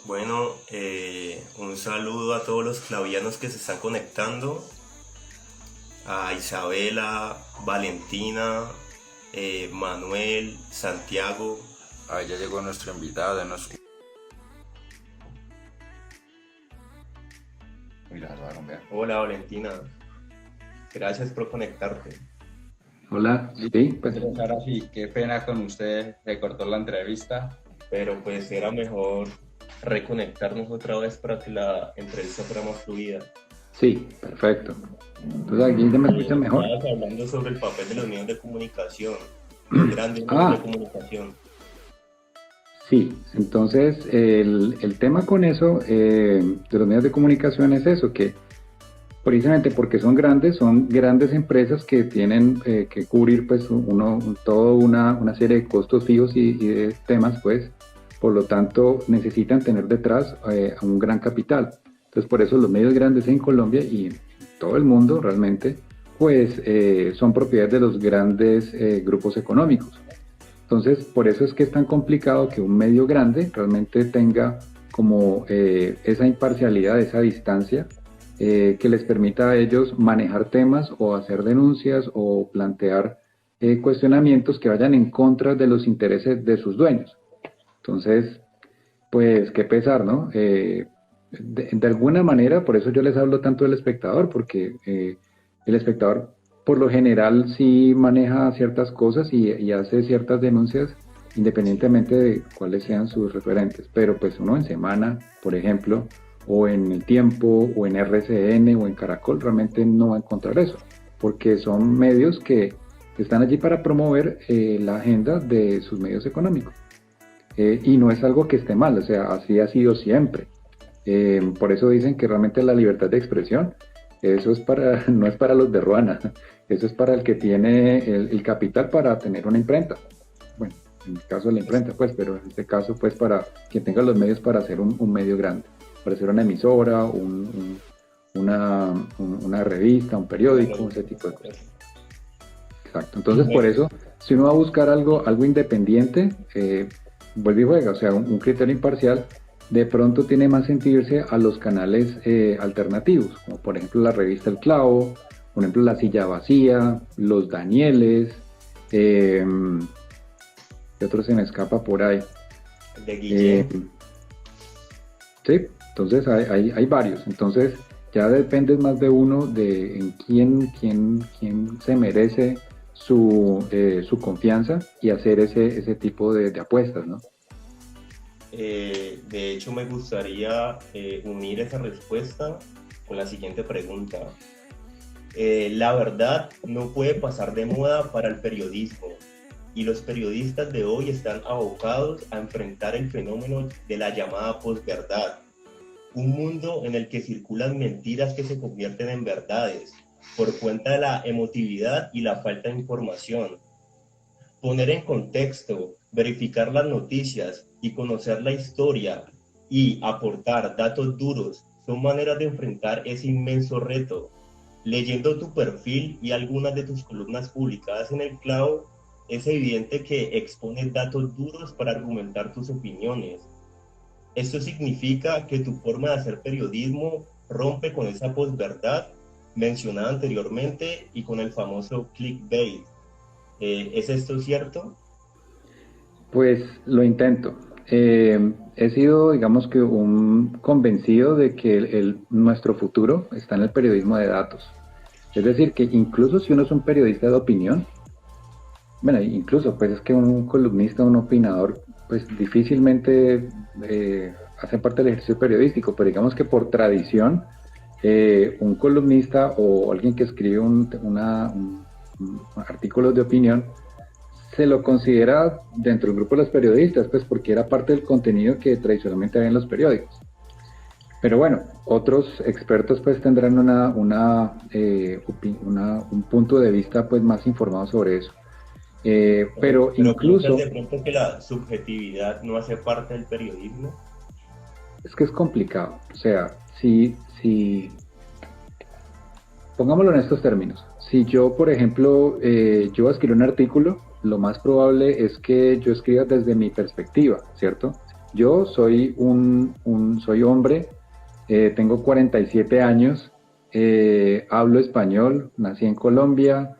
Bueno, un saludo a todos los clavianos que se están conectando, a Isabela, Valentina, Manuel, Santiago. Ahí ya llegó nuestro invitado. Uy, la salvaron, vean. Hola Valentina, gracias por conectarte. Hola, Listo, sí, pues ahora sí, qué pena con usted, se cortó la entrevista. Pero pues era mejor reconectarnos otra vez para que la entrevista fuera más fluida. sí, perfecto. Entonces aquí ya me escuchan mejor. Estabas hablando sobre el papel de los medios de comunicación, los grandes medios de Ah, comunicación. sí, entonces el tema con eso de los medios de comunicación es eso, que precisamente porque son grandes empresas que tienen que cubrir pues toda una serie de costos fijos y de temas, pues, por lo tanto necesitan tener detrás a un gran capital. Entonces por eso los medios grandes en Colombia y en todo el mundo realmente, pues son propiedad de los grandes grupos económicos. Entonces por eso es que es tan complicado que un medio grande realmente tenga como esa imparcialidad, esa distancia que les permita a ellos manejar temas o hacer denuncias o plantear cuestionamientos que vayan en contra de los intereses de sus dueños. Entonces, pues qué pesar, ¿no? De alguna manera, por eso yo les hablo tanto del espectador, porque el espectador por lo general sí maneja ciertas cosas y hace ciertas denuncias independientemente de cuáles sean sus referentes. Pero pues uno en Semana, por ejemplo, o en El Tiempo, o en RCN, o en Caracol, realmente no va a encontrar eso, porque son medios que están allí para promover la agenda de sus medios económicos. Y no es algo que esté mal, o sea, así ha sido siempre. Por eso dicen que realmente la libertad de expresión, eso es para, no es para los de Ruana, eso es para el que tiene el capital para tener una imprenta. Bueno, en el caso de la imprenta, pues, pero en este caso, pues, para quien tenga los medios para hacer un medio grande, para hacer una emisora, una revista, un periódico, ese tipo de cosas. Exacto. Entonces, por eso, si uno va a buscar algo independiente, vuelve y juega, o sea, un criterio imparcial, de pronto tiene más sentido irse a los canales alternativos, como por ejemplo la revista El Clavo, por ejemplo La Silla Vacía, Los Danieles, ¿qué otro se me escapa por ahí? El de Guillén. Sí, entonces hay varios, entonces ya depende más de uno de en quién se merece su confianza y hacer ese tipo de apuestas, ¿no? De hecho, me gustaría unir esa respuesta con la siguiente pregunta. La verdad no puede pasar de moda para el periodismo y los periodistas de hoy están abocados a enfrentar el fenómeno de la llamada posverdad, un mundo en el que circulan mentiras que se convierten en verdades por cuenta de la emotividad y la falta de información. Poner en contexto, verificar las noticias y conocer la historia y aportar datos duros son maneras de enfrentar ese inmenso reto. Leyendo tu perfil y algunas de tus columnas publicadas en El Clavo, es evidente que expones datos duros para argumentar tus opiniones. Esto significa que tu forma de hacer periodismo rompe con esa posverdad mencionada anteriormente y con el famoso clickbait. ¿Es esto cierto? Pues lo intento. He sido, digamos que, un convencido de que nuestro futuro está en el periodismo de datos. Es decir, que incluso si uno es un periodista de opinión, bueno, incluso pues es que un columnista, un opinador, pues difícilmente hace parte del ejercicio periodístico, pero digamos que por tradición, un columnista o alguien que escribe artículos de opinión, se lo considera dentro del grupo de los periodistas, pues porque era parte del contenido que tradicionalmente había en los periódicos. Pero bueno, otros expertos pues tendrán un punto de vista pues más informado sobre eso. Pero Pero piensas incluso de pronto que la subjetividad no hace parte del periodismo. es que es complicado. O sea, si pongámoslo en estos términos. Si yo, por ejemplo, yo escribo un artículo, lo más probable es que yo escriba desde mi perspectiva, ¿cierto? Yo soy soy hombre, tengo 47 años, hablo español, nací en Colombia,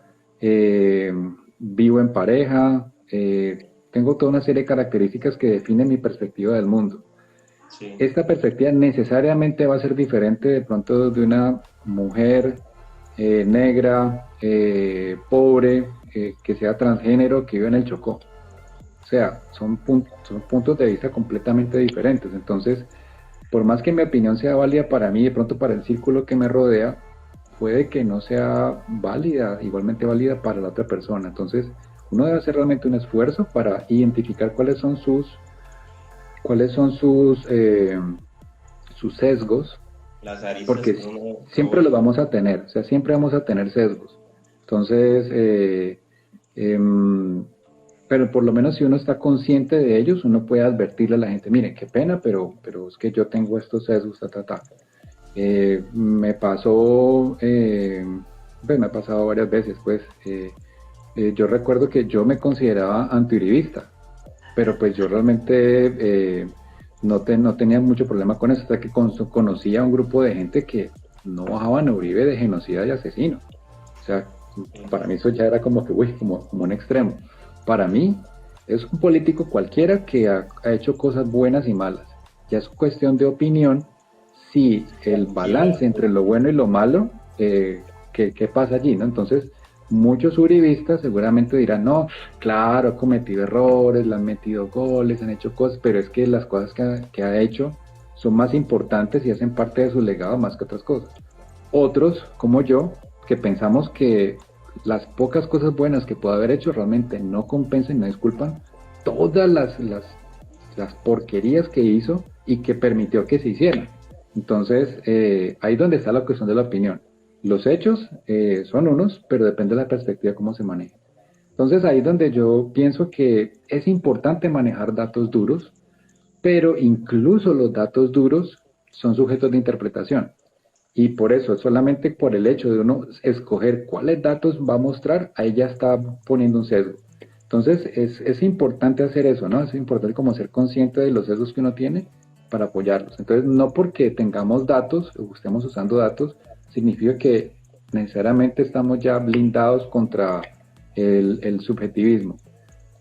vivo en pareja, tengo toda una serie de características que definen mi perspectiva del mundo. Sí, Esta perspectiva necesariamente va a ser diferente de pronto de una mujer negra, pobre, que sea transgénero, que vive en el Chocó. O sea, son puntos de vista completamente diferentes. Entonces, por más que mi opinión sea válida para mí, de pronto para el círculo que me rodea, puede que no sea válida, igualmente válida para la otra persona. Entonces, uno debe hacer realmente un esfuerzo para identificar sus sesgos, las aristas porque que uno no siempre los ve. vamos a tener, o sea, siempre vamos a tener sesgos. Entonces, em, pero por lo menos si uno está consciente de ellos, uno puede advertirle a la gente, mire, qué pena, pero es que yo tengo estos sesgos, ta. Me pasó, pues me ha pasado varias veces, pues. Yo recuerdo que yo me consideraba antiuribista, pero pues yo realmente no tenía mucho problema con eso, hasta que conocí a un grupo de gente que no bajaban a Uribe de genocida y asesino. O sea, para mí eso ya era como que, uy, como un extremo. Para mí es un político cualquiera que ha hecho cosas buenas y malas. Ya es cuestión de opinión si el Cualquiera, balance entre lo bueno y lo malo, ¿qué pasa allí, ¿no? Entonces, muchos uribistas seguramente dirán, no, claro, ha cometido errores, le han metido goles, han hecho cosas, pero es que las cosas que ha hecho son más importantes y hacen parte de su legado más que otras cosas. Otros, como yo, que pensamos que las pocas cosas buenas que puede haber hecho realmente no compensan, no disculpan todas las porquerías que hizo y que permitió que se hicieran. Entonces, ahí es donde está la cuestión de la opinión. Los hechos son unos, pero depende de la perspectiva cómo se maneja. Entonces, ahí es donde yo pienso que es importante manejar datos duros, pero incluso los datos duros son sujetos de interpretación. Y por eso, solamente por el hecho de uno escoger cuáles datos va a mostrar, ahí ya está poniendo un sesgo. Entonces, es importante hacer eso, ¿no? Es importante como ser consciente de los sesgos que uno tiene para apoyarlos. Entonces, no porque tengamos datos o estemos usando datos, significa que necesariamente estamos ya blindados contra el subjetivismo.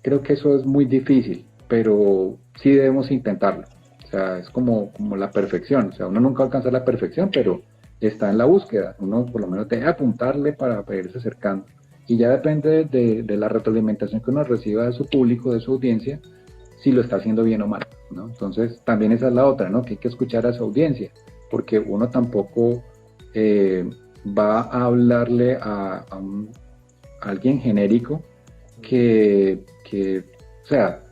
Creo que eso es muy difícil, pero sí debemos intentarlo. O sea, es como la perfección. O sea, uno nunca va a alcanzar la perfección, pero está en la búsqueda. Uno por lo menos debe apuntarle para irse acercando. Y ya depende de la retroalimentación que uno reciba de su público, de su audiencia, si lo está haciendo bien o mal, ¿no? Entonces, también esa es la otra, ¿no? Que hay que escuchar a su audiencia, porque uno tampoco va a hablarle a alguien genérico o sea,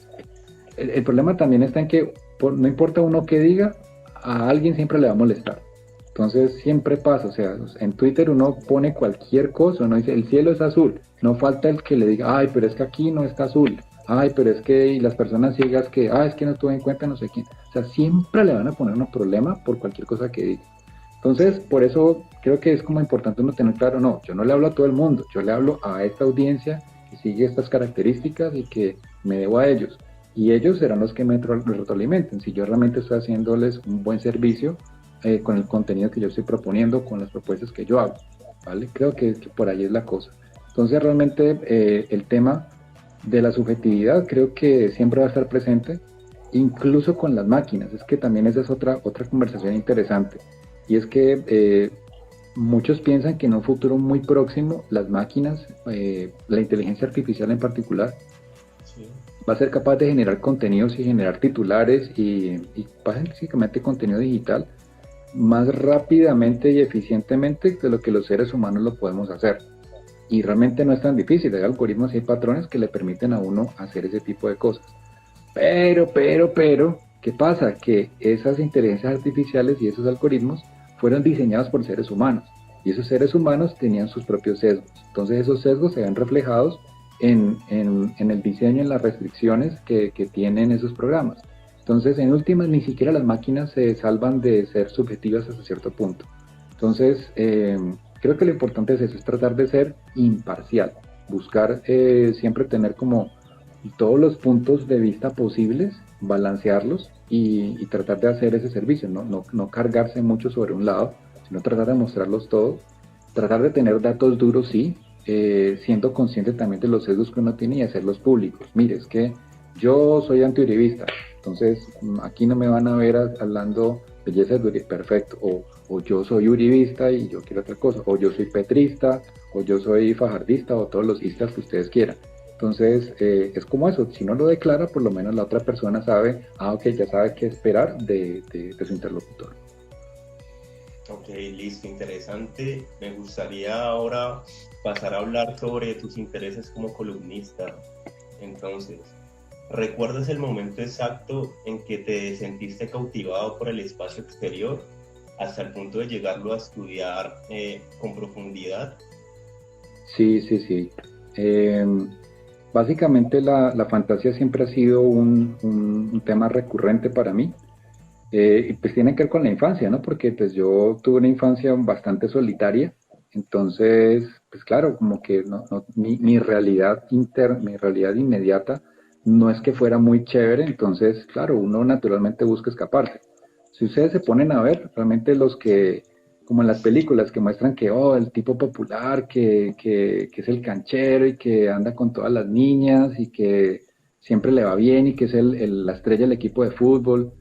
el problema también está en que no importa uno qué diga, a alguien siempre le va a molestar. Entonces siempre pasa, o sea, en Twitter uno pone cualquier cosa, uno dice el cielo es azul, no falta el que le diga, ay, pero es que aquí no está azul, ay, pero es que, y las personas ciegas que, es que no tuve en cuenta no sé quién. O sea, siempre le van a poner un problema por cualquier cosa que diga. Entonces, por eso creo que es como importante uno tener claro, no, yo no le hablo a todo el mundo, yo le hablo a esta audiencia que sigue estas características y que me debo a ellos. Y ellos serán los que me retroalimenten. Si yo realmente estoy haciéndoles un buen servicio con el contenido que yo estoy proponiendo, con las propuestas que yo hago, ¿vale? Creo que por ahí es la cosa. Entonces, realmente el tema de la subjetividad creo que siempre va a estar presente, incluso con las máquinas. Es que también esa es otra conversación interesante. Y es que muchos piensan que en un futuro muy próximo las máquinas, la inteligencia artificial en particular, Sí. va a ser capaz de generar contenidos y generar titulares y básicamente contenido digital más rápidamente y eficientemente de lo que los seres humanos lo podemos hacer. Y realmente no es tan difícil, hay algoritmos y hay patrones que le permiten a uno hacer ese tipo de cosas. Pero, ¿qué pasa? Que esas inteligencias artificiales y esos algoritmos fueron diseñados por seres humanos. Y esos seres humanos tenían sus propios sesgos. Entonces esos sesgos se ven reflejados en el diseño, en las restricciones que tienen esos programas. Entonces, en últimas, ni siquiera las máquinas se salvan de ser subjetivas hasta cierto punto. Entonces, creo que lo importante es eso, es tratar de ser imparcial, buscar siempre tener como todos los puntos de vista posibles balancearlos y tratar de hacer ese servicio, no cargarse mucho sobre un lado, sino tratar de mostrarlos todos, tratar de tener datos duros, sí, siendo consciente también de los sesgos que uno tiene y hacerlos públicos. Mire, es que yo soy antiuribista, entonces aquí no me van a ver hablando belleza de Uribe, perfecto, o yo soy uribista y yo quiero otra cosa, o yo soy petrista, o yo soy fajardista, o todos los istas que ustedes quieran. Entonces, es como eso, si no lo declara, por lo menos la otra persona sabe, ok, ya sabe qué esperar de su interlocutor. Ok, listo, interesante. Me gustaría ahora pasar a hablar sobre tus intereses como columnista. Entonces, ¿recuerdas el momento exacto en que te sentiste cautivado por el espacio exterior hasta el punto de llegarlo a estudiar con profundidad? Sí. Básicamente la fantasía siempre ha sido un tema recurrente para mí. Y pues tiene que ver con la infancia, ¿no? Porque pues yo tuve una infancia bastante solitaria, entonces, pues claro, como que mi realidad mi realidad inmediata no es que fuera muy chévere, entonces, claro, uno naturalmente busca escaparse. Si ustedes se ponen a ver, realmente los que, como en las películas que muestran que, oh, el tipo popular, que es el canchero y que anda con todas las niñas y que siempre le va bien y que es la estrella del equipo de fútbol,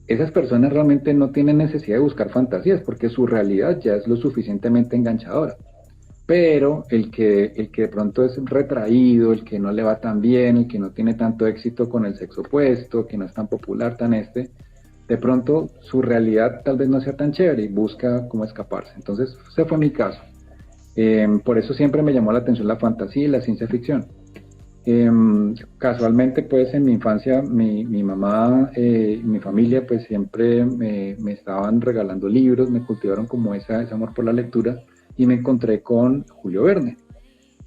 esas personas realmente no tienen necesidad de buscar fantasías porque su realidad ya es lo suficientemente enganchadora. Pero el que de pronto es retraído, el que no le va tan bien, el que no tiene tanto éxito con el sexo opuesto, que no es tan popular, de pronto su realidad tal vez no sea tan chévere y busca cómo escaparse. Entonces, ese fue mi caso. Por eso siempre me llamó la atención la fantasía y la ciencia ficción. Casualmente, pues en mi infancia, mi mamá y mi familia, pues siempre me estaban regalando libros, me cultivaron como ese amor por la lectura y me encontré con Julio Verne.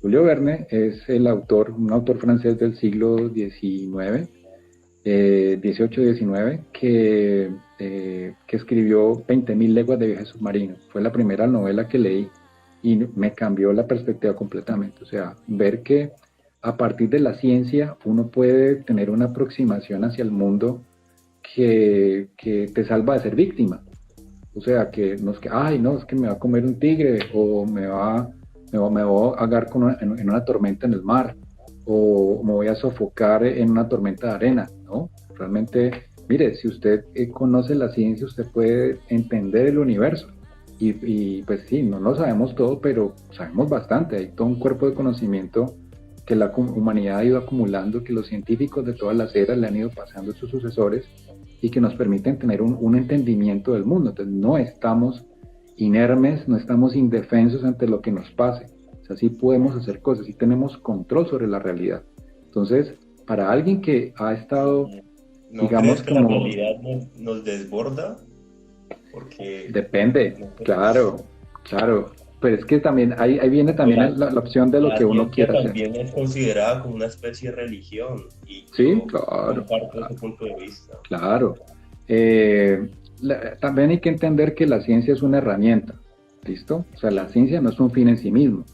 Julio Verne es un autor francés del siglo XIX, 18-19, que escribió 20.000 leguas de viaje submarino. Fue la primera novela que leí y me cambió la perspectiva completamente. O sea, ver que a partir de la ciencia uno puede tener una aproximación hacia el mundo que te salva de ser víctima. O sea, que no es que, ay, no, es que me va a comer un tigre o me va a ahogar en una tormenta en el mar o me voy a sofocar en una tormenta de arena, ¿no? Realmente, mire, si usted conoce la ciencia, usted puede entender el universo. Y pues sí, no lo sabemos todo, pero sabemos bastante. Hay todo un cuerpo de conocimiento que la humanidad ha ido acumulando, que los científicos de todas las eras le han ido pasando a sus sucesores y que nos permiten tener un entendimiento del mundo. Entonces no estamos inermes, no estamos indefensos ante lo que nos pase. O sea, sí podemos hacer cosas, sí tenemos control sobre la realidad. Entonces, para alguien que ha estado, ¿No digamos, crees que la realidad nos desborda? Porque depende, claro. Pero es que también ahí viene también la opción de lo que uno quiera hacer. También es considerada como una especie de religión y sí, yo claro, comparto ese punto de vista. Claro. También hay que entender que la ciencia es una herramienta, ¿listo? O sea, la ciencia no es un fin en sí mismo,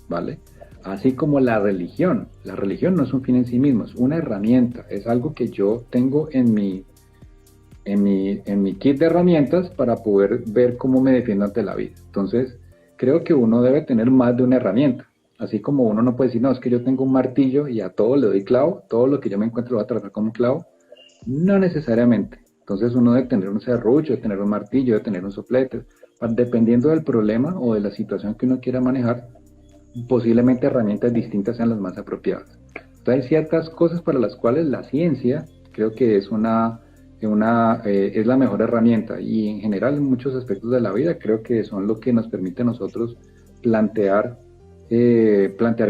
¿vale? Así como la religión no es un fin en sí mismo, es una herramienta, es algo que yo tengo en mi kit de herramientas para poder ver cómo me defiendo ante la vida. Entonces, creo que uno debe tener más de una herramienta. Así como uno no puede decir, no, es que yo tengo un martillo y a todo le doy clavo, todo lo que yo me encuentro lo voy a tratar como un clavo. No necesariamente. Entonces uno debe tener un serrucho, debe tener un martillo, debe tener un soplete. Dependiendo del problema o de la situación que uno quiera manejar, posiblemente herramientas distintas sean las más apropiadas. Entonces hay ciertas cosas para las cuales la ciencia creo que es es la mejor herramienta y en general en muchos aspectos de la vida creo que son lo que nos permite a nosotros plantear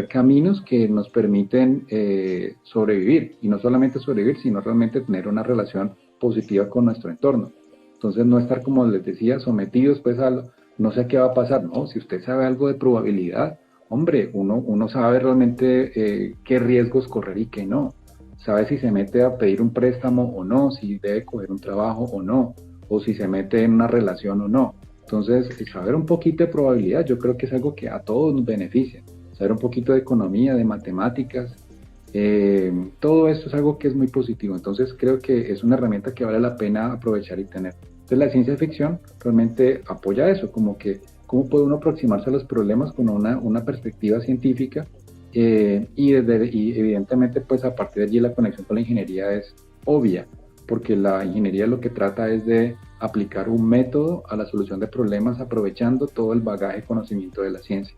caminos que nos permiten sobrevivir, y no solamente sobrevivir, sino realmente tener una relación positiva con nuestro entorno. Entonces no estar, como les decía, sometidos pues no sé qué va a pasar, no, si usted sabe algo de probabilidad, hombre, uno sabe realmente qué riesgos correr y qué no, sabe si se mete a pedir un préstamo o no, si debe coger un trabajo o no, o si se mete en una relación o no. Entonces, saber un poquito de probabilidad yo creo que es algo que a todos nos beneficia. Saber un poquito de economía, de matemáticas, Todo esto es algo que es muy positivo, entonces creo que es una herramienta que vale la pena aprovechar y tener. Entonces la ciencia ficción realmente apoya eso, como que cómo puede uno aproximarse a los problemas con una perspectiva científica, y evidentemente pues a partir de allí la conexión con la ingeniería es obvia, porque la ingeniería lo que trata es de aplicar un método a la solución de problemas aprovechando todo el bagaje de conocimiento de la ciencia.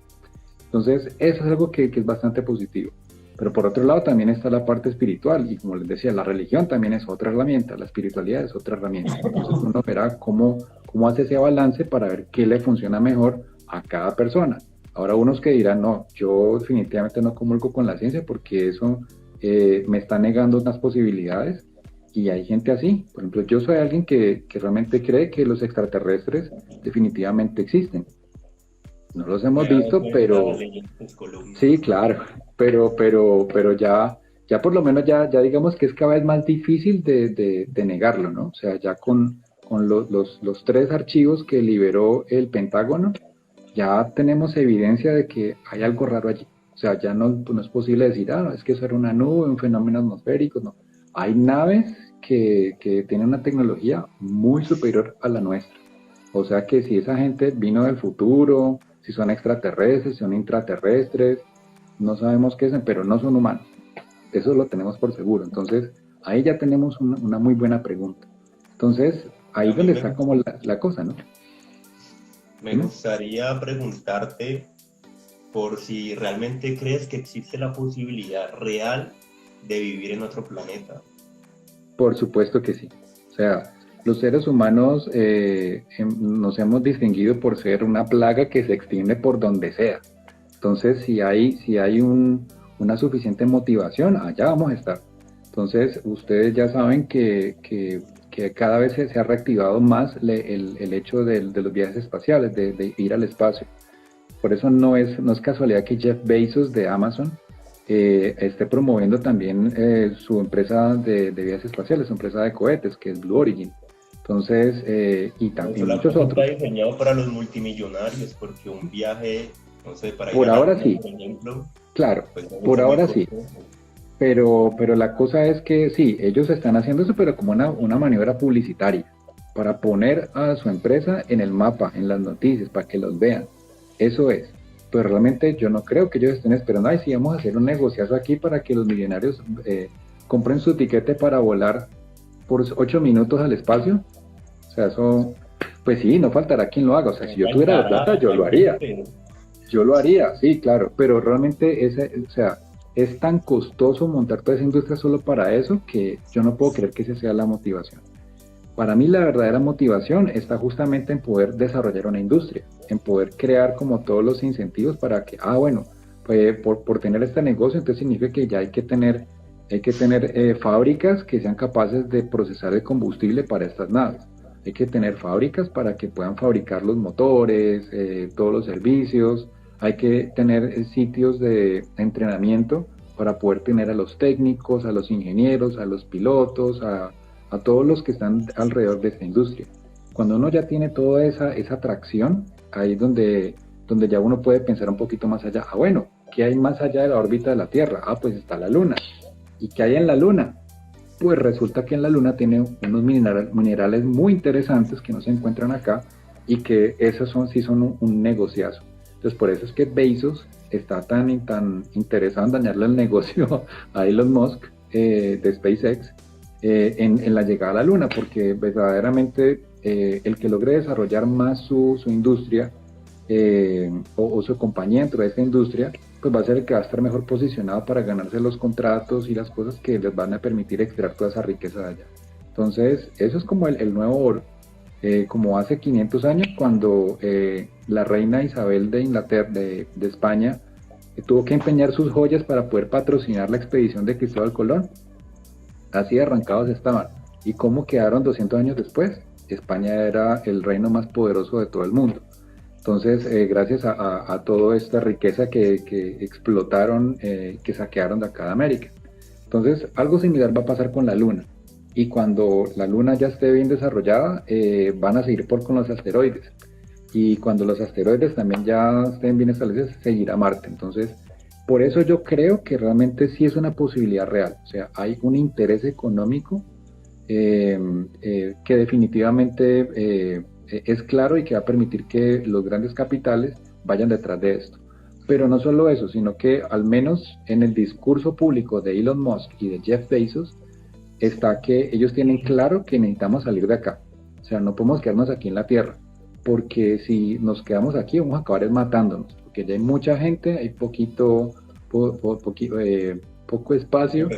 Entonces eso es algo que es bastante positivo. Pero por otro lado también está la parte espiritual y como les decía, la religión también es otra herramienta, la espiritualidad es otra herramienta. Entonces uno verá cómo hace ese balance para ver qué le funciona mejor a cada persona. Ahora unos que dirán, no, yo definitivamente no comulgo con la ciencia porque eso me está negando unas posibilidades, y hay gente así. Por ejemplo, yo soy alguien que realmente cree que los extraterrestres definitivamente existen. No los hemos visto, pero sí, claro, pero ya por lo menos ya digamos que es cada vez más difícil de negarlo, ¿no? O sea, ya con los 3 archivos que liberó el Pentágono, ya tenemos evidencia de que hay algo raro allí. O sea, ya no es posible decir, es que eso era una nube, un fenómeno atmosférico, no. Hay naves que tienen una tecnología muy superior a la nuestra. O sea que si esa gente vino del futuro, si son extraterrestres, si son intraterrestres, no sabemos qué son, pero no son humanos. Eso lo tenemos por seguro. Entonces, ahí ya tenemos una muy buena pregunta. Entonces, ahí es donde está como la cosa, ¿no? Me gustaría preguntarte por si realmente crees que existe la posibilidad real de vivir en otro planeta. Por supuesto que sí. O sea, los seres humanos nos hemos distinguido por ser una plaga que se extiende por donde sea. Entonces, si hay una suficiente motivación, allá vamos a estar. Entonces, ustedes ya saben que cada vez se ha reactivado más el hecho de los viajes espaciales, de ir al espacio. Por eso no es casualidad que Jeff Bezos de Amazon esté promoviendo también su empresa de viajes espaciales, su empresa de cohetes, que es Blue Origin. Entonces, y también muchos otros. Está diseñado para los multimillonarios, porque un viaje, no sé, para por ir a ahora la sí, por ejemplo, claro, pues, por ahora sí. Pero la cosa es que sí, ellos están haciendo eso, pero como una maniobra publicitaria, para poner a su empresa en el mapa, en las noticias, para que los vean. Eso es. Pero realmente yo no creo que ellos estén esperando, sí, vamos a hacer un negociazo aquí para que los millonarios compren su tiquete para volar por 8 minutos al espacio. O sea, eso, pues sí, no faltará quien lo haga. O sea, si yo tuviera la plata, yo lo haría. Yo lo haría, sí, claro, pero realmente es tan costoso montar toda esa industria solo para eso que yo no puedo creer que esa sea la motivación. Para mí la verdadera motivación está justamente en poder desarrollar una industria, en poder crear como todos los incentivos para que, pues por tener este negocio, entonces significa que ya hay que tener fábricas que sean capaces de procesar el combustible para estas naves. Hay que tener fábricas para que puedan fabricar los motores, todos los servicios. Hay que tener sitios de entrenamiento para poder tener a los técnicos, a los ingenieros, a los pilotos, a todos los que están alrededor de esta industria. Cuando uno ya tiene toda esa atracción, ahí es donde ya uno puede pensar un poquito más allá. Bueno, ¿qué hay más allá de la órbita de la Tierra? Pues está la Luna. ¿Y qué hay en la Luna? Pues resulta que en la Luna tiene unos minerales muy interesantes que no se encuentran acá y que esos sí son un negociazo. Entonces por eso es que Bezos está tan interesado en dañarle el negocio a Elon Musk de SpaceX en la llegada a la Luna, porque verdaderamente el que logre desarrollar más su industria o su compañía dentro de esta industria, pues va a ser el que va a estar mejor posicionado para ganarse los contratos y las cosas que les van a permitir extraer toda esa riqueza de allá. Entonces, eso es como el nuevo oro. Como hace 500 años, cuando la reina Isabel de Inglaterra, de España, tuvo que empeñar sus joyas para poder patrocinar la expedición de Cristóbal Colón. Así arrancados estaban. ¿Y cómo quedaron 200 años después? España era el reino más poderoso de todo el mundo. Entonces, gracias a toda esta riqueza que explotaron, que saquearon de acá de América. Entonces, algo similar va a pasar con la Luna. Y cuando la Luna ya esté bien desarrollada, van a seguir con los asteroides. Y cuando los asteroides también ya estén bien establecidos, seguirá Marte. Entonces, Por eso yo creo que realmente sí es una posibilidad real. O sea, hay un interés económico que definitivamente es claro y que va a permitir que los grandes capitales vayan detrás de esto. Pero no solo eso, sino que al menos en el discurso público de Elon Musk y de Jeff Bezos está que ellos tienen claro que necesitamos salir de acá. O sea, no podemos quedarnos aquí en la Tierra, porque si nos quedamos aquí vamos a acabar matándonos, porque ya hay mucha gente, hay poco espacio,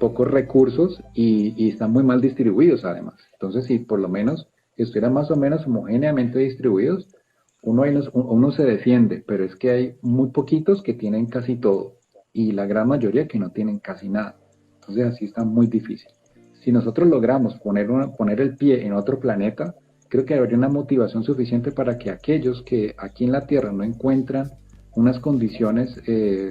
pocos recursos y están muy mal distribuidos además. Entonces, si por lo menos estuvieran más o menos homogéneamente distribuidos, uno se defiende, pero es que hay muy poquitos que tienen casi todo y la gran mayoría que no tienen casi nada. Entonces así está muy difícil. Si nosotros logramos poner el pie en otro planeta, creo que habría una motivación suficiente para que aquellos que aquí en la Tierra no encuentran unas condiciones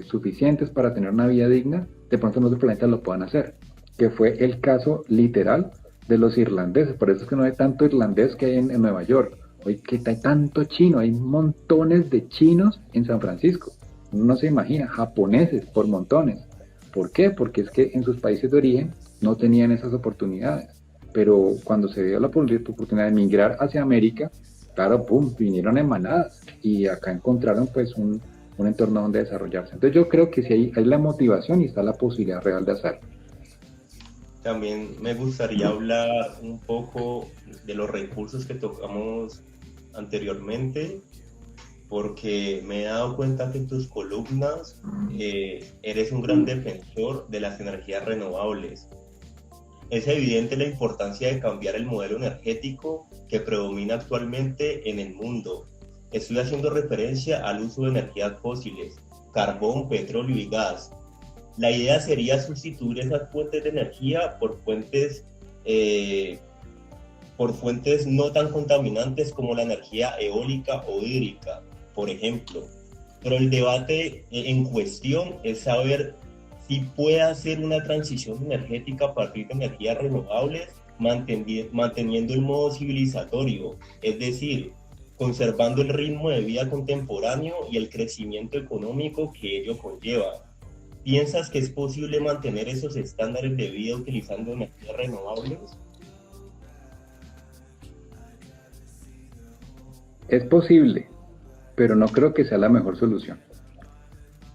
suficientes para tener una vida digna, de pronto en otro planeta lo puedan hacer, que fue el caso literal de los irlandeses. Por eso es que no hay tanto irlandés que hay en Nueva York. Hoy que hay tanto chino, hay montones de chinos en San Francisco. Uno no se imagina, japoneses por montones. ¿Por qué? Porque es que en sus países de origen no tenían esas oportunidades. Pero cuando se dio la oportunidad de migrar hacia América, claro, pum, vinieron en manadas y acá encontraron pues un entorno donde desarrollarse. Entonces yo creo que sí hay la motivación y está la posibilidad real de hacerlo. También me gustaría hablar un poco de los recursos que tocamos anteriormente, porque me he dado cuenta que en tus columnas eres un gran defensor de las energías renovables. Es evidente la importancia de cambiar el modelo energético que predomina actualmente en el mundo. Estoy haciendo referencia al uso de energías fósiles, carbón, petróleo y gas. La idea sería sustituir esas fuentes de energía por fuentes no tan contaminantes como la energía eólica o hídrica, por ejemplo. Pero el debate en cuestión es saber si puede hacer una transición energética a partir de energías renovables, manteniendo el modo civilizatorio, es decir, conservando el ritmo de vida contemporáneo y el crecimiento económico que ello conlleva. ¿Piensas que es posible mantener esos estándares de vida utilizando energías renovables? Es posible, pero no creo que sea la mejor solución.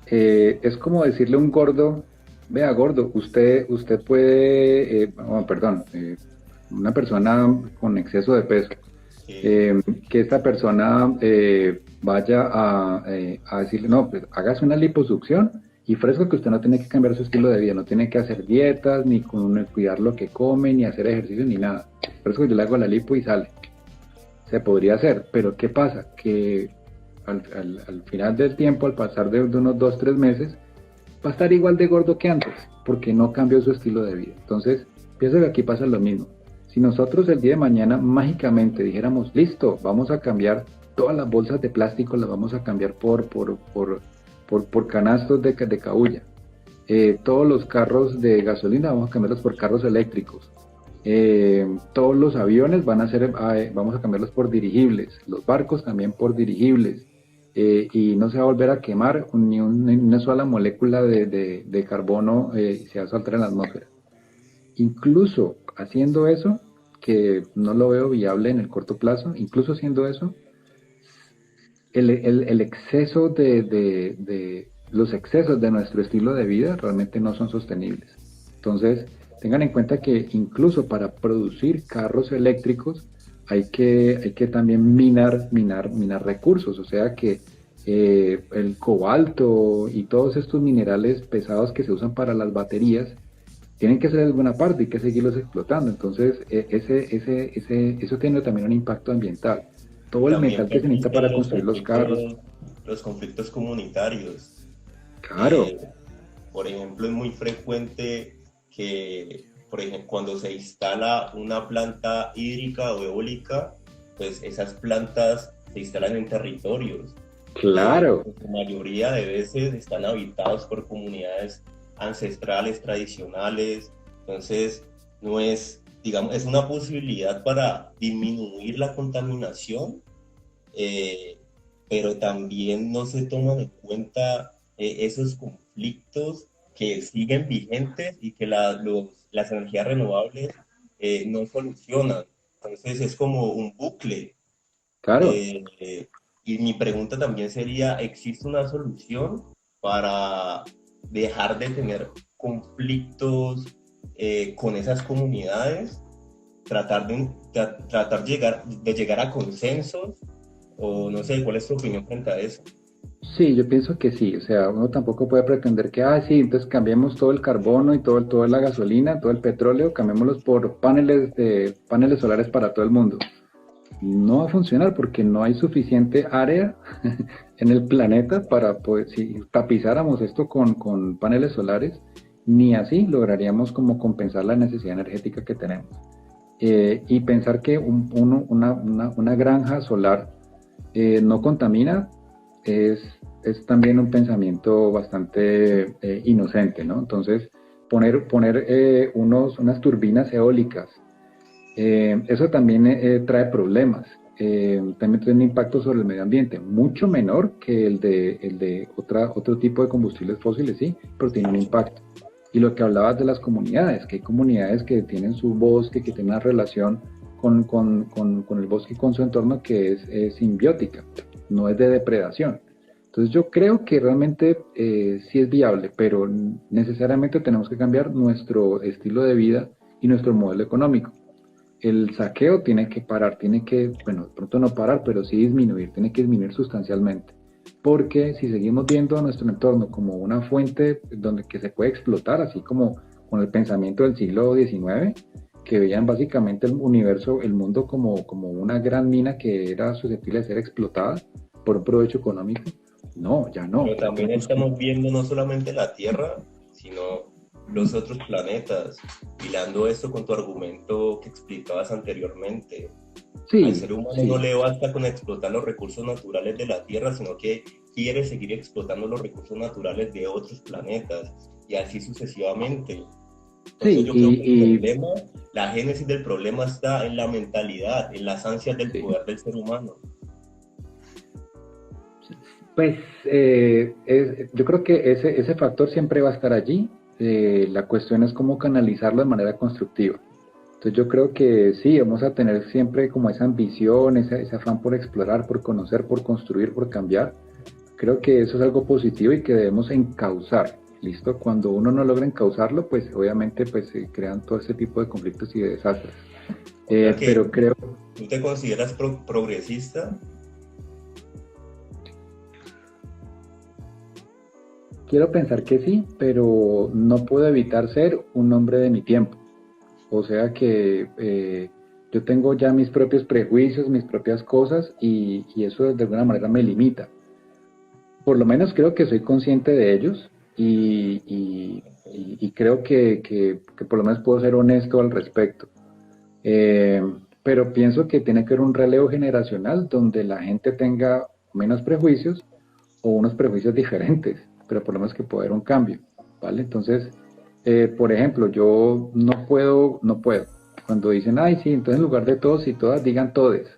Es como decirle a un gordo, vea gordo, usted puede, una persona con exceso de peso, que esta persona vaya a decirle, no, pues hágase una liposucción y fresco, que usted no tiene que cambiar su estilo de vida, no tiene que hacer dietas, ni cuidar lo que come, ni hacer ejercicio, ni nada. Fresco, yo le hago la lipo y sale. Se podría hacer, pero ¿qué pasa? Que al final del tiempo, al pasar de unos 2-3 meses, va a estar igual de gordo que antes, porque no cambió su estilo de vida. Entonces, pienso que aquí pasa lo mismo. Si nosotros el día de mañana mágicamente dijéramos, listo, vamos a cambiar todas las bolsas de plástico, las vamos a cambiar por canastos de cabuya. Todos los carros de gasolina vamos a cambiarlos por carros eléctricos. Todos los aviones vamos a cambiarlos por dirigibles, los barcos también por dirigibles, y no se va a volver a quemar ni una sola molécula de carbono, se va a soltar en la atmósfera. Incluso haciendo eso, que no lo veo viable en el corto plazo, incluso haciendo eso, el exceso los excesos de nuestro estilo de vida realmente no son sostenibles. Entonces, tengan en cuenta que incluso para producir carros eléctricos hay que también minar recursos, o sea que el cobalto y todos estos minerales pesados que se usan para las baterías tienen que ser de alguna parte y hay que seguirlos explotando. Entonces, eso tiene también un impacto ambiental. Todo el metal que se necesita para construir los carros. Los conflictos comunitarios. Claro. Por ejemplo, es muy frecuente que, por ejemplo, cuando se instala una planta hídrica o eólica, pues esas plantas se instalan en territorios. Claro. La mayoría de veces están habitados por comunidades ancestrales, tradicionales. Entonces, no es, digamos, es una posibilidad para disminuir la contaminación, pero también no se toman en cuenta esos conflictos que siguen vigentes y que las energías renovables no solucionan. Entonces es como un bucle. Claro. Eh, y mi pregunta también sería, ¿existe una solución para dejar de tener conflictos con esas comunidades? Tratar de llegar a consensos, o no sé, ¿cuál es tu opinión frente a eso? Sí, yo pienso que sí, o sea, uno tampoco puede pretender que, sí, entonces cambiemos todo el carbono y toda la gasolina, todo el petróleo, cambiémoslos por paneles solares para todo el mundo. No va a funcionar porque no hay suficiente área en el planeta para poder, si tapizáramos esto con paneles solares, ni así lograríamos como compensar la necesidad energética que tenemos. Y pensar que una granja solar no contamina es también un pensamiento bastante inocente, ¿no? Entonces, poner unas turbinas eólicas, eso también trae problemas, también tiene un impacto sobre el medio ambiente, mucho menor que el de otro tipo de combustibles fósiles, sí, pero tiene un impacto. Y lo que hablabas de las comunidades, que hay comunidades que tienen su bosque, que tienen una relación con el bosque y con su entorno que es simbiótica, no es de depredación. Entonces yo creo que realmente sí es viable, pero necesariamente tenemos que cambiar nuestro estilo de vida y nuestro modelo económico. El saqueo tiene que parar, bueno, de pronto no parar, pero sí disminuir, tiene que disminuir sustancialmente. Porque si seguimos viendo a nuestro entorno como una fuente que se puede explotar, así como con el pensamiento del siglo XIX, que veían básicamente el universo, el mundo como una gran mina que era susceptible de ser explotada por un provecho económico, no, ya no. Pero también estamos viendo no solamente la Tierra, sino los otros planetas, hilando esto con tu argumento que explicabas anteriormente. Al Sí, ser humano no sí, le basta con explotar los recursos naturales de la Tierra, sino que quiere seguir explotando los recursos naturales de otros planetas, y así sucesivamente. Entonces sí, yo creo que la génesis del problema está en la mentalidad, en las ansias del sí. poder del ser humano. Pues yo creo que ese factor siempre va a estar allí. La cuestión es cómo canalizarlo de manera constructiva. Entonces yo creo que sí, vamos a tener siempre como esa ambición, ese afán por explorar, por conocer, por construir, por cambiar. Creo que eso es algo positivo y que debemos encauzar. ¿Listo? Cuando uno no logra encauzarlo, pues obviamente pues se crean todo ese tipo de conflictos y de desastres. O sea que Pero creo, tú te consideras progresista. quiero pensar que sí, pero no puedo evitar ser un hombre de mi tiempo. O sea que yo tengo ya mis propios prejuicios, mis propias cosas y eso de alguna manera me limita. Por lo menos creo que soy consciente de ellos y creo que por lo menos puedo ser honesto al respecto. Eh, pero pienso que tiene que haber un relevo generacional donde la gente tenga menos prejuicios o unos prejuicios diferentes, pero por lo menos que pueda haber un cambio, ¿vale? Entonces, por ejemplo, yo no puedo. Cuando dicen, ay, sí, entonces en lugar de todos y todas, digan todes.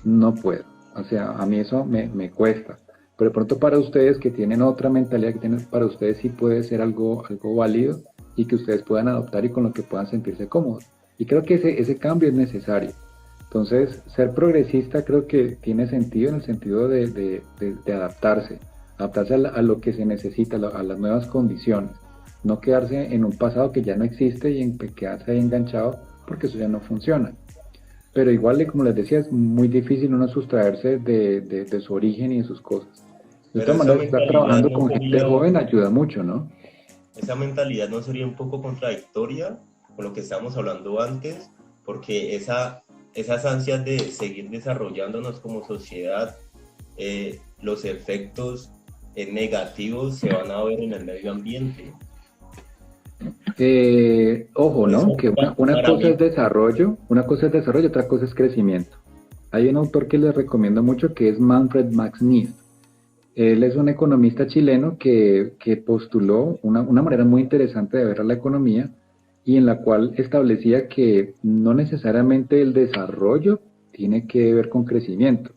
No puedo. O sea, a mí eso me cuesta. Pero de pronto para ustedes que tienen otra mentalidad, que tienen, para ustedes sí puede ser algo válido y que ustedes puedan adoptar y con lo que puedan sentirse cómodos. Y creo que ese cambio es necesario. Entonces, ser progresista creo que tiene sentido en el sentido de adaptarse a lo que se necesita, a las nuevas condiciones. No quedarse en un pasado que ya no existe y quedarse ahí enganchado porque eso ya no funciona. Pero igual, como les decía, es muy difícil uno sustraerse de su origen y de sus cosas. De Pero todas esa maneras, estar mentalidad trabajando no con gente sería, joven ayuda mucho, ¿no? esa mentalidad no sería un poco contradictoria con lo que estábamos hablando antes, porque esas ansias de seguir desarrollándonos como sociedad, los efectos negativos se van a ver en el medio ambiente. Ojo, Por eso, ¿no? Que una para cosa mí, es desarrollo, otra cosa es crecimiento. Hay un autor que les recomiendo mucho que es Manfred Max Neef. Él es un economista chileno que postuló una manera muy interesante de ver a la economía y en la cual establecía que no necesariamente el desarrollo tiene que ver con crecimiento.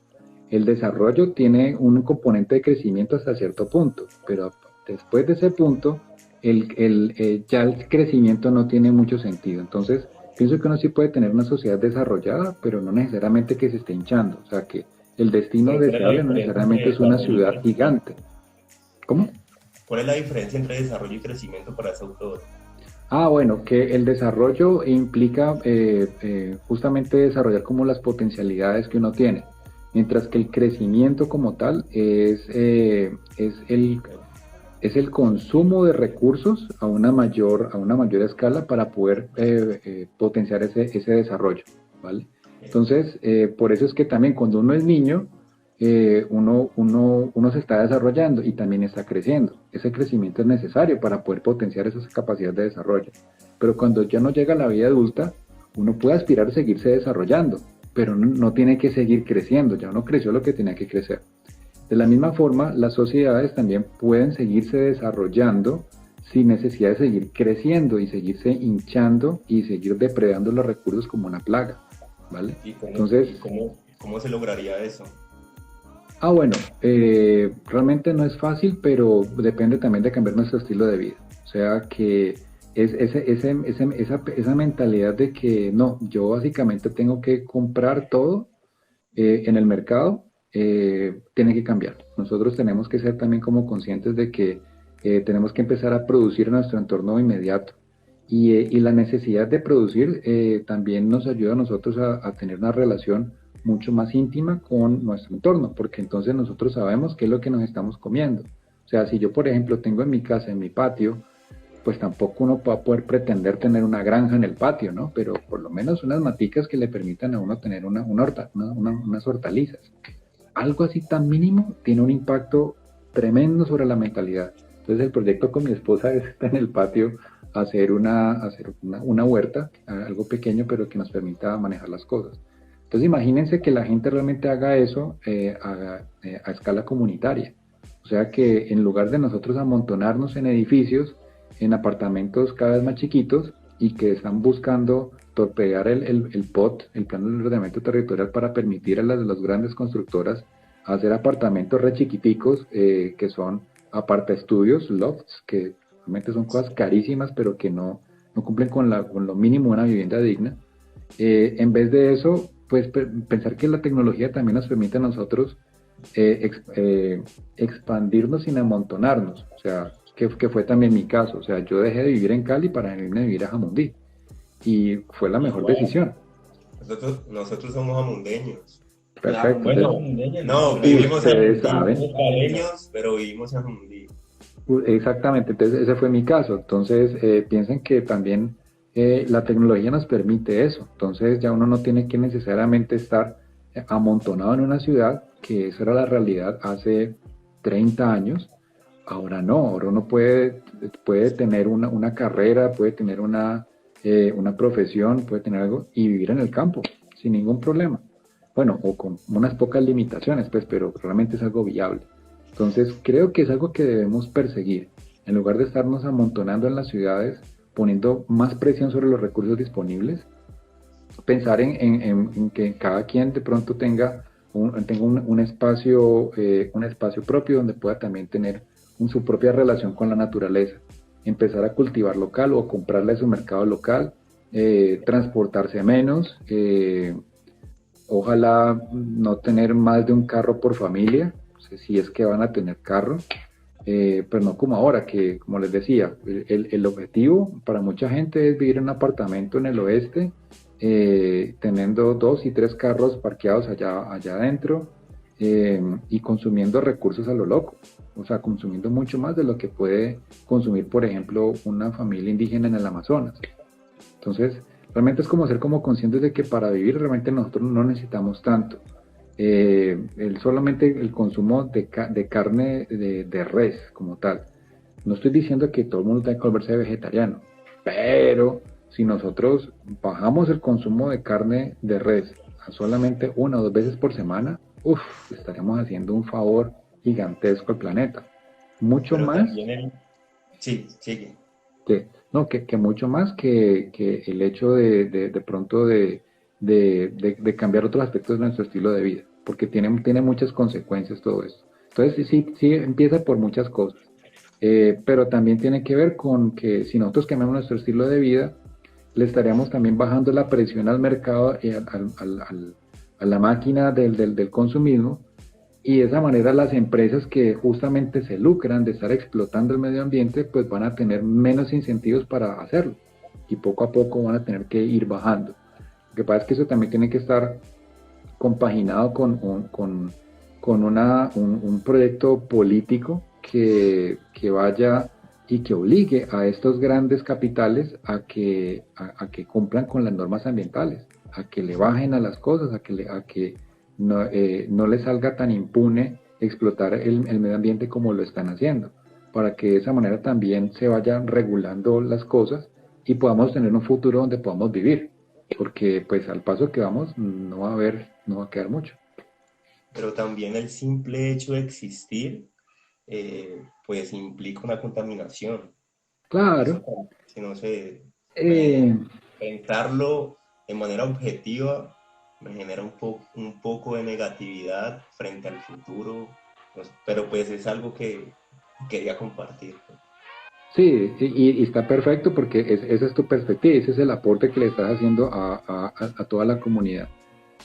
el desarrollo tiene un componente de crecimiento hasta cierto punto, pero después de ese punto, ya el crecimiento no tiene mucho sentido. Entonces, pienso que uno sí puede tener una sociedad desarrollada, pero no necesariamente que se esté hinchando. O sea, que el destino Pero ¿cuál es la deseable no diferencia necesariamente entre es una desarrollo y ciudad crecimiento? gigante. ¿Cómo? ¿Cuál es la diferencia entre desarrollo y crecimiento para ese autor? Bueno, que el desarrollo implica justamente desarrollar como las potencialidades que uno tiene, mientras que el crecimiento como tal es el consumo de recursos a una mayor escala para poder potenciar ese desarrollo, ¿vale? Entonces, por eso es que también cuando uno es niño, uno se está desarrollando y también está creciendo. Ese crecimiento es necesario para poder potenciar esas capacidades de desarrollo. Pero cuando ya no llega a la vida adulta, uno puede aspirar a seguirse desarrollando, pero no tiene que seguir creciendo, ya uno creció lo que tenía que crecer. De la misma forma, las sociedades también pueden seguirse desarrollando sin necesidad de seguir creciendo y seguirse hinchando y seguir depredando los recursos como una plaga, ¿vale? Entonces, ¿Cómo se lograría eso? Bueno, realmente no es fácil, pero depende también de cambiar nuestro estilo de vida. O sea que esa mentalidad de que no, yo básicamente tengo que comprar todo en el mercado, tiene que cambiar. Nosotros tenemos que ser también como conscientes de que tenemos que empezar a producir en nuestro entorno inmediato. Y la necesidad de producir también nos ayuda a nosotros a tener una relación mucho más íntima con nuestro entorno, porque entonces nosotros sabemos qué es lo que nos estamos comiendo. O sea, si yo, por ejemplo, tengo en mi casa, en mi patio, pues tampoco uno va a poder pretender tener una granja en el patio, ¿no? Pero por lo menos unas maticas que le permitan a uno tener unas hortalizas. Algo así tan mínimo tiene un impacto tremendo sobre la mentalidad. Entonces el proyecto con mi esposa es estar en el patio hacer una huerta, algo pequeño, pero que nos permita manejar las cosas. Entonces imagínense que la gente realmente haga eso a escala comunitaria. O sea que en lugar de nosotros amontonarnos en edificios, en apartamentos cada vez más chiquitos y que están buscando torpedear el POT, el Plan de Ordenamiento Territorial, para permitir a las grandes constructoras hacer apartamentos re chiquiticos que son aparta estudios, lofts, que realmente son cosas carísimas pero que no cumplen con lo mínimo de una vivienda digna. En vez de eso, pues pensar que la tecnología también nos permite a nosotros expandirnos sin amontonarnos, o sea, que fue también mi caso. O sea, yo dejé de vivir en Cali para irme a vivir a Jamundí y fue la mejor decisión. Nosotros somos jamundeños. Perfecto. Bueno, No, vivimos en saben. Jamundí, caleños, pero vivimos en Jamundí. Exactamente, entonces ese fue mi caso. Entonces piensen que también la tecnología nos permite eso. Entonces ya uno no tiene que necesariamente estar amontonado en una ciudad, que esa era la realidad hace 30 años. Ahora no, ahora uno puede tener una carrera, puede tener una profesión, puede tener algo y vivir en el campo sin ningún problema. Bueno, o con unas pocas limitaciones, pues, pero realmente es algo viable. Entonces, creo que es algo que debemos perseguir. En lugar de estarnos amontonando en las ciudades, poniendo más presión sobre los recursos disponibles, pensar en que cada quien de pronto tenga un espacio propio donde pueda también tener su propia relación con la naturaleza. Empezar a cultivar local o comprarle a su mercado local, transportarse menos, ojalá no tener más de un carro por familia, si es que van a tener carro, pero no como ahora, que como les decía, el objetivo para mucha gente es vivir en un apartamento en el oeste, teniendo 2 y 3 carros parqueados allá adentro, y consumiendo recursos a lo loco, o sea, consumiendo mucho más de lo que puede consumir, por ejemplo, una familia indígena en el Amazonas. Entonces, realmente es como ser como conscientes de que para vivir realmente nosotros no necesitamos tanto. Solamente el consumo de carne de res como tal. No estoy diciendo que todo el mundo tenga que volverse vegetariano, pero si nosotros bajamos el consumo de carne de res a solamente 1 o 2 veces por semana, estaremos haciendo un favor gigantesco al planeta. Mucho Pero más. Sí, sigue. Que mucho más que el hecho de pronto de cambiar otros aspectos de nuestro estilo de vida. porque tiene muchas consecuencias todo esto. Entonces, sí empieza por muchas cosas. Pero también tiene que ver con que si nosotros cambiamos nuestro estilo de vida, le estaríamos también bajando la presión al mercado y a la máquina del consumismo, y de esa manera las empresas que justamente se lucran de estar explotando el medio ambiente, pues van a tener menos incentivos para hacerlo, y poco a poco van a tener que ir bajando. Lo que pasa es que eso también tiene que estar compaginado con un proyecto político que vaya y que obligue a estos grandes capitales a que cumplan con las normas ambientales, a que le bajen a las cosas, a que no les salga tan impune explotar el medio ambiente como lo están haciendo, para que de esa manera también se vayan regulando las cosas y podamos tener un futuro donde podamos vivir, porque pues al paso que vamos no va a quedar mucho. Pero también el simple hecho de existir, pues implica una contaminación. Claro. Eso, si no se Eh, pensarlo de manera objetiva, me genera un poco de negatividad frente al futuro, pues, pero pues es algo que quería compartir. Sí, y está perfecto porque esa es tu perspectiva, ese es el aporte que le estás haciendo a toda la comunidad.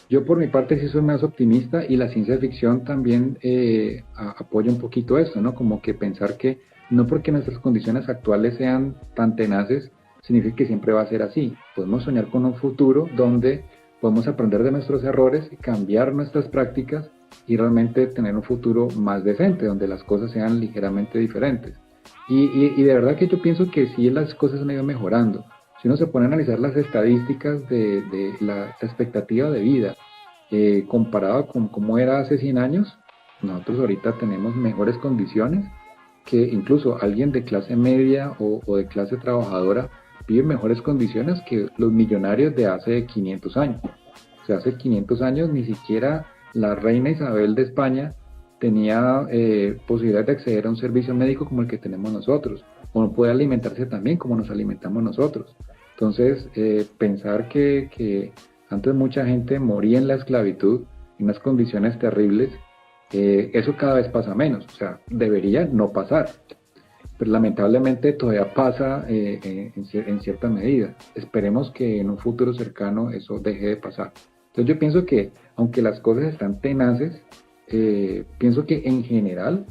Yo por mi parte sí soy más optimista, y la ciencia ficción también apoya un poquito esto, ¿no? Como que pensar que no porque nuestras condiciones actuales sean tan tenaces, significa que siempre va a ser así. Podemos soñar con un futuro donde podemos aprender de nuestros errores, cambiar nuestras prácticas y realmente tener un futuro más decente, donde las cosas sean ligeramente diferentes. Y de verdad que yo pienso que sí, las cosas han ido mejorando. Si uno se pone a analizar las estadísticas de la expectativa de vida comparado con cómo era hace 100 años, nosotros ahorita tenemos mejores condiciones que incluso alguien de clase media o de clase trabajadora vive mejores condiciones que los millonarios de hace 500 años. O sea, hace 500 años ni siquiera la reina Isabel de España tenía posibilidad de acceder a un servicio médico como el que tenemos nosotros, o no puede alimentarse también como nos alimentamos nosotros. Entonces, pensar que antes mucha gente moría en la esclavitud, en unas condiciones terribles, eso cada vez pasa menos, o sea, debería no pasar, pero lamentablemente todavía pasa en cierta medida. Esperemos que en un futuro cercano eso deje de pasar. Entonces yo pienso que, aunque las cosas están tenaces, pienso que en general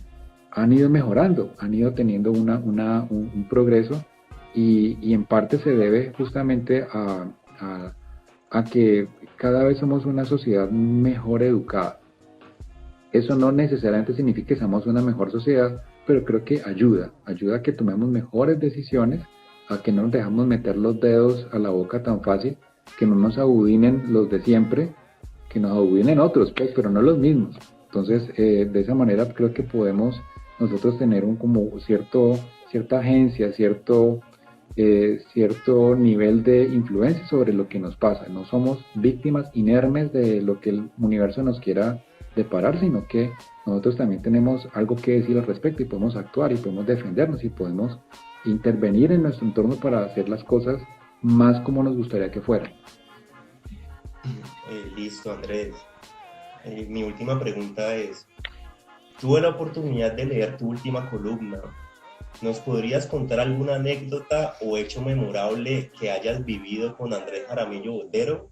han ido mejorando, han ido teniendo un progreso, y en parte se debe justamente a que cada vez somos una sociedad mejor educada. Eso no necesariamente significa que seamos una mejor sociedad, pero creo que ayuda a que tomemos mejores decisiones, a que no nos dejamos meter los dedos a la boca tan fácil, que no nos abudinen los de siempre, que nos abudinen otros, pues, pero no los mismos. Entonces, de esa manera creo que podemos nosotros tener cierta agencia, cierto nivel de influencia sobre lo que nos pasa. No somos víctimas inermes de lo que el universo nos quiera deparar, sino que nosotros también tenemos algo que decir al respecto, y podemos actuar, y podemos defendernos, y podemos intervenir en nuestro entorno para hacer las cosas más como nos gustaría que fueran. Listo, Andrés. Mi última pregunta es, tuve la oportunidad de leer tu última columna. ¿Nos podrías contar alguna anécdota o hecho memorable que hayas vivido con Andrés Jaramillo Botero?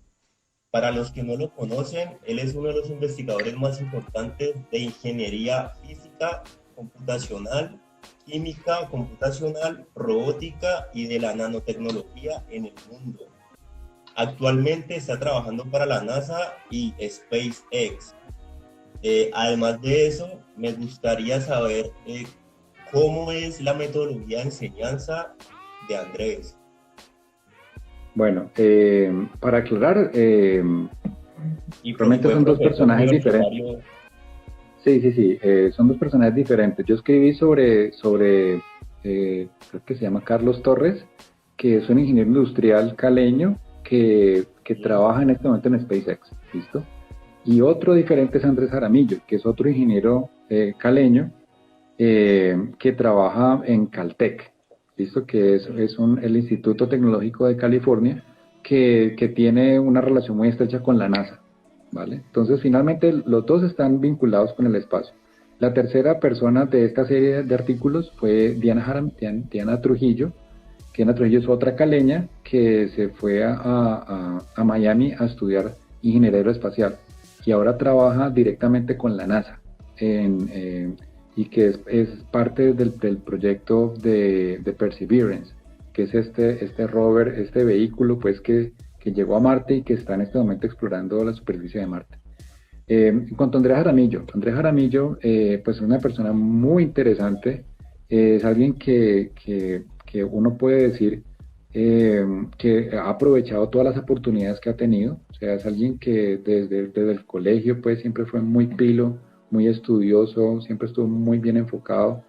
Para los que no lo conocen, él es uno de los investigadores más importantes de ingeniería física, computacional, química computacional, robótica y de la nanotecnología en el mundo. Actualmente está trabajando para la NASA y SpaceX. Además de eso, me gustaría saber cómo es la metodología de enseñanza de Andrés. Bueno, para aclarar, realmente son dos personajes diferentes. Sí, son dos personajes diferentes. Yo escribí sobre creo que se llama Carlos Torres, que es un ingeniero industrial caleño que trabaja en este momento en SpaceX, ¿listo? Y otro diferente es Andrés Jaramillo, que es otro ingeniero caleño que trabaja en Caltech, ¿listo? Que es el Instituto Tecnológico de California, que tiene una relación muy estrecha con la NASA. ¿vale? Entonces, finalmente, los dos están vinculados con el espacio. La tercera persona de esta serie de artículos fue Diana Trujillo, que Diana Trujillo es otra caleña que se fue a Miami a estudiar ingeniería aeroespacial y ahora trabaja directamente con la NASA y que es parte del proyecto de Perseverance, que es este rover, este vehículo pues que llegó a Marte y que está en este momento explorando la superficie de Marte. En cuanto a Andrés Jaramillo pues es una persona muy interesante, es alguien que uno puede decir que ha aprovechado todas las oportunidades que ha tenido, o sea, es alguien que desde el colegio pues siempre fue muy pilo, muy estudioso, siempre estuvo muy bien enfocado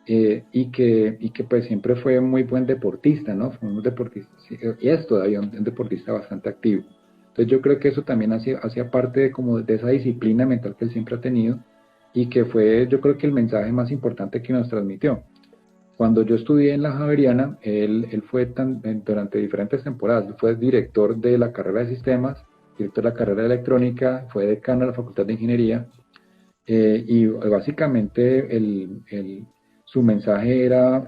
y que pues siempre fue muy buen deportista, ¿no? Fue un deportista, y es todavía un deportista bastante activo. Entonces yo creo que eso también hacía parte como de esa disciplina mental que él siempre ha tenido y que fue yo creo que el mensaje más importante que nos transmitió. Cuando yo estudié en la Javeriana, él fue durante diferentes temporadas, él fue director de la carrera de sistemas, director de la carrera de electrónica, fue decano de la Facultad de Ingeniería y básicamente su mensaje era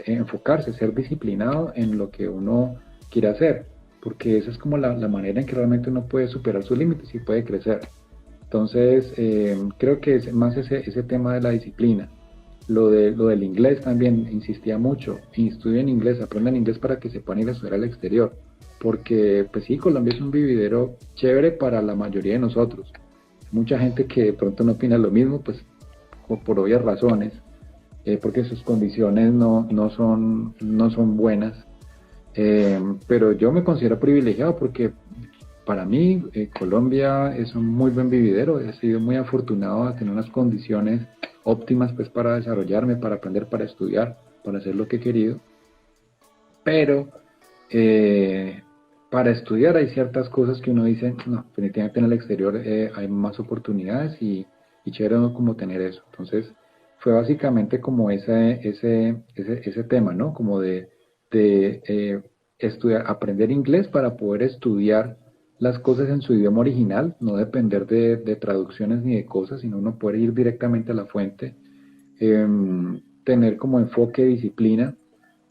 enfocarse, ser disciplinado en lo que uno quiere hacer, porque esa es como la manera en que realmente uno puede superar sus límites y puede crecer. Entonces, creo que es más ese tema de la disciplina. Lo del inglés también, insistía mucho, estudien inglés, aprendan inglés para que se puedan ir a estudiar al exterior, porque pues sí, Colombia es un vividero chévere para la mayoría de nosotros. Mucha gente que de pronto no opina lo mismo, pues por obvias razones, porque sus condiciones no son buenas, pero yo me considero privilegiado porque para mí Colombia es un muy buen vividero, he sido muy afortunado a tener unas condiciones óptimas pues para desarrollarme, para aprender, para estudiar, para hacer lo que he querido, pero para estudiar hay ciertas cosas que uno dice, no, definitivamente en el exterior hay más oportunidades y chévere no como tener eso. Entonces fue básicamente como ese tema, ¿no? Como de estudiar, aprender inglés para poder estudiar las cosas en su idioma original, no depender de traducciones ni de cosas, sino uno poder ir directamente a la fuente, tener como enfoque, disciplina,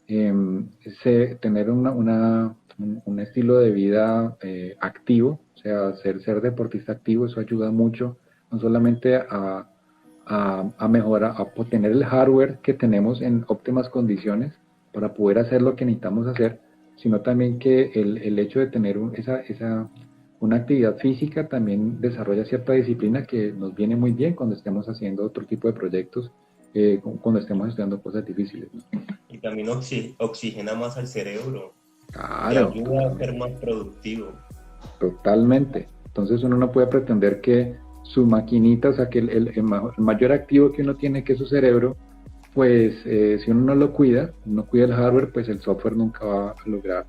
tener un estilo de vida activo, o sea, ser deportista activo, eso ayuda mucho, no solamente a mejorar, a tener el hardware que tenemos en óptimas condiciones para poder hacer lo que necesitamos hacer, sino también que el hecho de tener una actividad física también desarrolla cierta disciplina que nos viene muy bien cuando estemos haciendo otro tipo de proyectos, cuando estemos estudiando cosas difíciles, ¿no? Y también oxigena más al cerebro, Claro, te ayuda a ser más productivo. totalmente. Entonces uno no puede pretender que su maquinita, o sea, que el mayor activo que uno tiene, que es su cerebro, pues si uno no lo cuida, no cuida el hardware, pues el software nunca va a lograr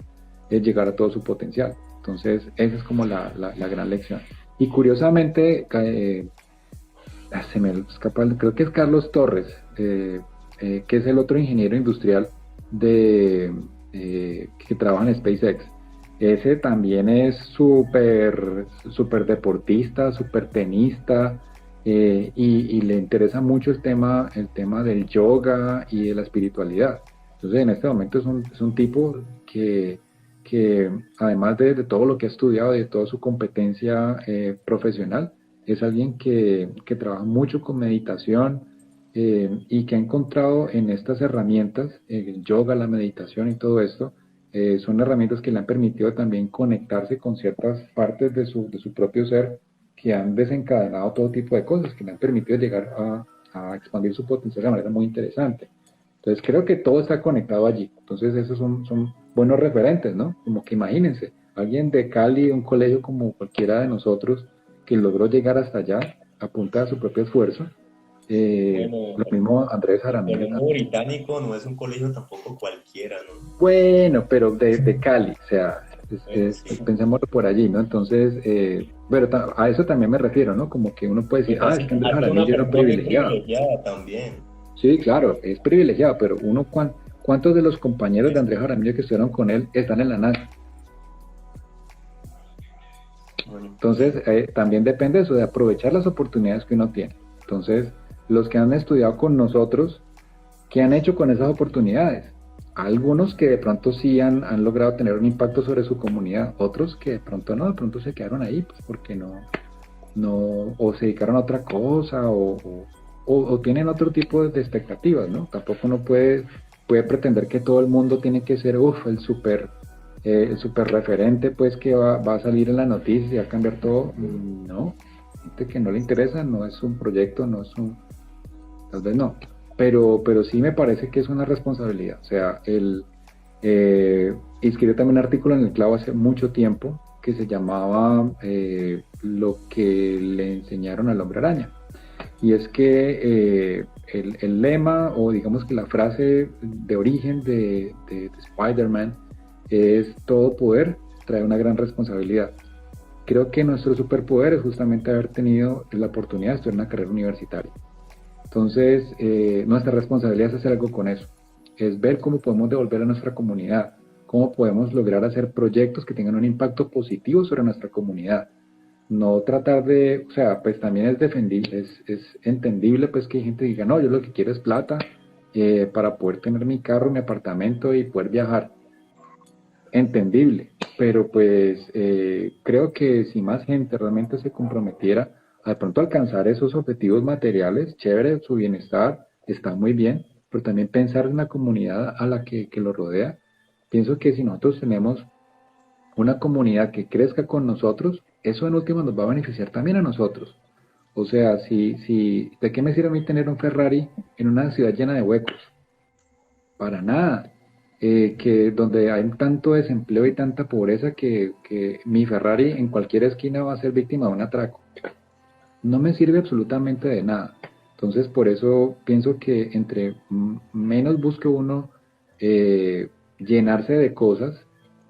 llegar a todo su potencial. Entonces esa es como la gran lección. Y curiosamente, se me escapa, creo que es Carlos Torres, que es el otro ingeniero industrial que trabaja en SpaceX. Ese también es súper deportista, súper tenista, y le interesa mucho el tema del yoga y de la espiritualidad. Entonces en este momento es un tipo que además de todo lo que ha estudiado y de toda su competencia profesional, es alguien que trabaja mucho con meditación y que ha encontrado en estas herramientas, el yoga, la meditación y todo esto, son herramientas que le han permitido también conectarse con ciertas partes de su propio ser que han desencadenado todo tipo de cosas, que le han permitido llegar a expandir su potencial de manera muy interesante. Entonces creo que todo está conectado allí. Entonces esos son buenos referentes, ¿no? Como que imagínense, alguien de Cali, un colegio como cualquiera de nosotros, que logró llegar hasta allá a punta de su propio esfuerzo. Bueno, Lo mismo Andrés el Jaramillo. Colombo Británico no es un colegio tampoco cualquiera, ¿no? Bueno, pero de Cali, o sea, Sí. pensémoslo por allí, ¿no? Entonces, pero a eso también me refiero, ¿no? Como que uno puede decir, Pues es que Andrés una Jaramillo era persona privilegiado. privilegiada también. Sí, claro, es privilegiado, pero ¿cuántos de los compañeros de Andrés Jaramillo que estuvieron con él están en la NASA? Bueno, Entonces, también depende de eso, de aprovechar las oportunidades que uno tiene. Entonces, los que han estudiado con nosotros, ¿qué han hecho con esas oportunidades? Algunos que de pronto sí han logrado tener un impacto sobre su comunidad, otros que de pronto no, de pronto se quedaron ahí, pues porque o se dedicaron a otra cosa, o tienen otro tipo de expectativas, ¿no? Tampoco uno puede pretender que todo el mundo tiene que ser, el super referente, pues que va a salir en la noticia y va a cambiar todo. No, gente que no le interesa, no es un proyecto, tal vez no. Pero sí me parece que es una responsabilidad. O sea, escribí también un artículo en El Clavo hace mucho tiempo que se llamaba Lo que le enseñaron al hombre araña. Y es que el lema, o digamos que la frase de origen de Spider-Man es: todo poder trae una gran responsabilidad. Creo que nuestro superpoder es justamente haber tenido la oportunidad de estudiar una carrera universitaria. Entonces, nuestra responsabilidad es hacer algo con eso, es ver cómo podemos devolver a nuestra comunidad, cómo podemos lograr hacer proyectos que tengan un impacto positivo sobre nuestra comunidad. No tratar de, o sea, pues también es defendible, es entendible pues que hay gente que diga, no, yo lo que quiero es plata para poder tener mi carro, mi apartamento y poder viajar. Entendible, pero pues creo que si más gente realmente se comprometiera a de pronto alcanzar esos objetivos materiales, chévere, su bienestar está muy bien, pero también pensar en la comunidad a la que lo rodea. Pienso que si nosotros tenemos una comunidad que crezca con nosotros, eso en última nos va a beneficiar también a nosotros. O sea, ¿de qué me sirve a mí tener un Ferrari en una ciudad llena de huecos? Para nada. Que donde hay tanto desempleo y tanta pobreza que mi Ferrari en cualquier esquina va a ser víctima de un atraco. No me sirve absolutamente de nada. Entonces, por eso pienso que entre menos busque uno llenarse de cosas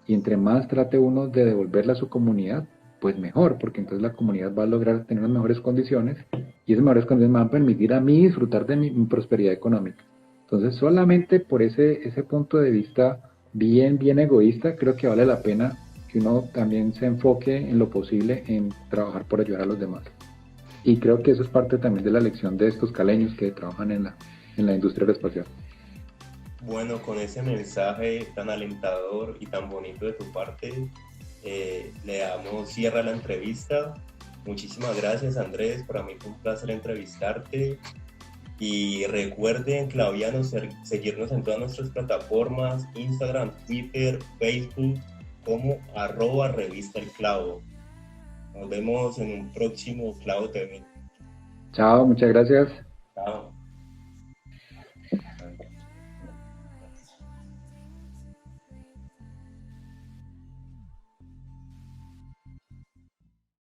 y entre más trate uno de devolverle a su comunidad, pues mejor, porque entonces la comunidad va a lograr tener unas mejores condiciones y esas mejores condiciones me van a permitir a mí disfrutar de mi prosperidad económica. Entonces, solamente por ese punto de vista bien egoísta, creo que vale la pena que uno también se enfoque en lo posible en trabajar por ayudar a los demás. Y creo que eso es parte también de la lección de estos caleños que trabajan en la industria aeroespacial. Bueno, con ese mensaje tan alentador y tan bonito de tu parte, le damos cierre a la entrevista. Muchísimas gracias, Andrés. Para mí fue un placer entrevistarte. Y recuerden, clavianos, seguirnos en todas nuestras plataformas: Instagram, Twitter, Facebook, como @revista El Clavo. Nos vemos en un próximo Clavo TV. Chao, muchas gracias. Chao.